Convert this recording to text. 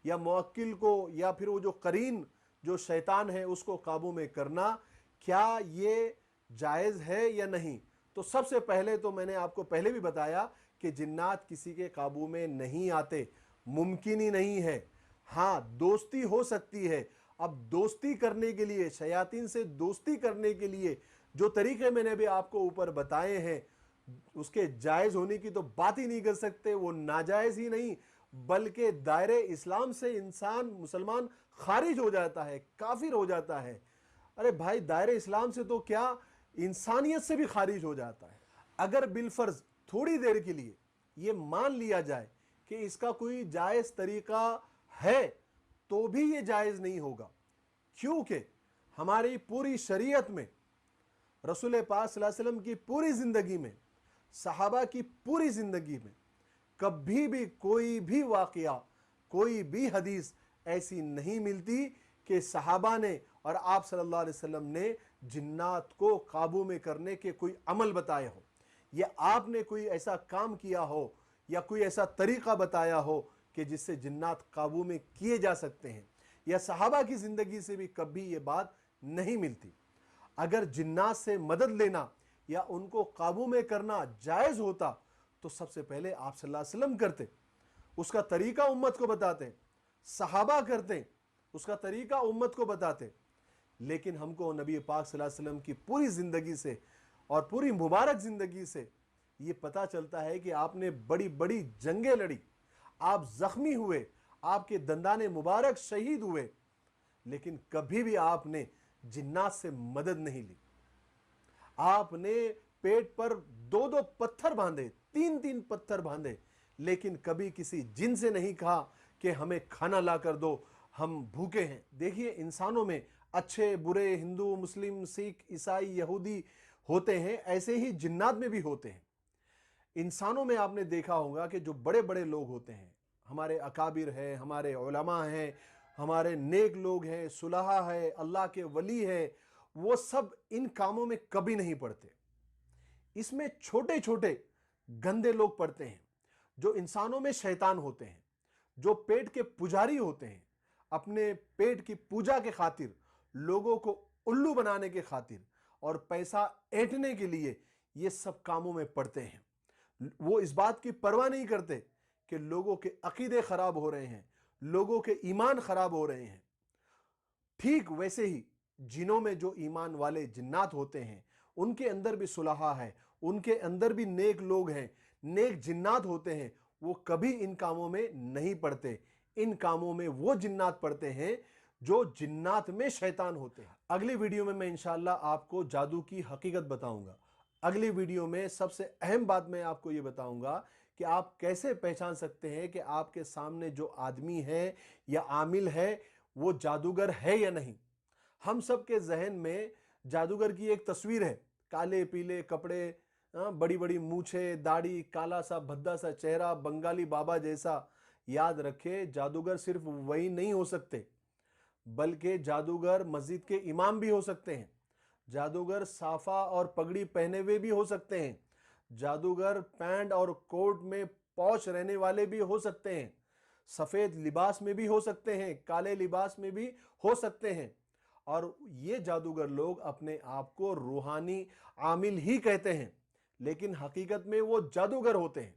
या मुवक्किल को या फिर वो जो करीन जो शैतान है उसको काबू में करना, क्या ये जायज़ है या नहीं? तो सबसे पहले तो मैंने आपको पहले भी बताया कि जिन्नात किसी के काबू में नहीं आते, मुमकिन ही नहीं है। हाँ, दोस्ती हो सकती है। अब दोस्ती करने के लिए, शयातीन से दोस्ती करने के लिए जो तरीके मैंने अभी आपको ऊपर बताए हैं, उसके जायज़ होने की तो बात ही नहीं कर सकते। वो नाजायज़ ही नहीं बल्कि दायरे इस्लाम से इंसान मुसलमान खारिज हो जाता है, काफिर हो जाता है। अरे भाई, दायरे इस्लाम से तो क्या, इंसानियत से भी खारिज हो जाता है। अगर बिलफर्ज थोड़ी देर के लिए ये मान लिया जाए कि इसका कोई जायज़ तरीका है, तो भी ये जायज़ नहीं होगा, क्योंकि हमारी पूरी शरीयत में, रसूल पाक सल्लल्लाहु अलैहि वसल्लम की पूरी ज़िंदगी में, सहाबा की पूरी ज़िंदगी में कभी भी कोई भी वाक़या, कोई भी हदीस ऐसी नहीं मिलती कि सहाबा ने और आप सल्लल्लाहु अलैहि वसल्लम ने जिन्नात को काबू में करने के कोई अमल बताए हो, या आपने कोई ऐसा काम किया हो या कोई ऐसा तरीका बताया हो कि जिससे जिन्नात काबू में किए जा सकते हैं, या सहाबा की ज़िंदगी से भी कभी ये बात नहीं मिलती। अगर जिन्नात से मदद लेना या उनको काबू में करना जायज़ होता तो सबसे पहले आप सल्लल्लाहु अलैहि वसल्लम करते, उसका तरीका उम्मत को बताते, सहाबा करते, उसका तरीका उम्मत को बताते। लेकिन हमको नबी पाक सल्लल्लाहु अलैहि वसल्लम की पूरी ज़िंदगी से और पूरी मुबारक ज़िंदगी से ये पता चलता है कि आपने बड़ी बड़ी जंगें लड़ी, आप ज़ख्मी हुए, आपके दंदाने मुबारक शहीद हुए, लेकिन कभी भी आपने जिन्नात से मदद नहीं ली। आपने पेट पर दो दो पत्थर बांधे, तीन तीन पत्थर बांधे, लेकिन कभी किसी जिन से नहीं कहा कि हमें खाना ला कर दो, हम भूखे हैं। देखिए, इंसानों में अच्छे बुरे, हिंदू मुस्लिम सिख ईसाई यहूदी होते हैं, ऐसे ही जिन्नात में भी होते हैं। इंसानों में आपने देखा होगा कि जो बड़े बड़े लोग होते हैं, हमारे अकाबिर हैं, हमारे उलमा हैं, हमारे नेक लोग हैं, सुलहा है, अल्लाह के वली है, वो सब इन कामों में कभी नहीं पड़ते। इसमें छोटे छोटे गंदे लोग पड़ते हैं, जो इंसानों में शैतान होते हैं, जो पेट के पुजारी होते हैं, अपने पेट की पूजा के खातिर, लोगों को उल्लू बनाने के खातिर और पैसा ऐंठने के लिए ये सब कामों में पड़ते हैं। वो इस बात की परवाह नहीं करते कि लोगों के अकीदे खराब हो रहे हैं, लोगों के ईमान खराब हो रहे हैं। ठीक वैसे ही जिनों में जो ईमान वाले जिन्नात होते हैं, उनके अंदर भी सुलहा है, उनके अंदर भी नेक लोग हैं, नेक जिन्नात होते हैं। वो कभी इन कामों में नहीं पड़ते। इन कामों में वो जिन्नात पड़ते हैं जो जिन्नात में शैतान होते हैं। अगली वीडियो में मैं इंशाअल्लाह आपको जादू की हकीकत बताऊंगा। अगली वीडियो में सबसे अहम बात मैं आपको ये बताऊंगा कि आप कैसे पहचान सकते हैं कि आपके सामने जो आदमी है या आमिल है वो जादूगर है या नहीं। हम सब के जहन में जादूगर की एक तस्वीर है, काले पीले कपड़े, बड़ी बड़ी मूछे, दाढ़ी, काला सा भद्दा सा चेहरा, बंगाली बाबा जैसा। याद रखे, जादूगर सिर्फ वही नहीं हो सकते, बल्कि जादूगर मस्जिद के इमाम भी हो सकते हैं, जादूगर साफा और पगड़ी पहने हुए भी हो सकते हैं, जादूगर पैंट और कोट में पौच रहने वाले भी हो सकते हैं, सफेद लिबास में भी हो सकते हैं, काले लिबास में भी हो सकते हैं। और ये जादूगर लोग अपने आप को रूहानी आमिल ही कहते हैं, लेकिन हकीकत में वो जादूगर होते हैं।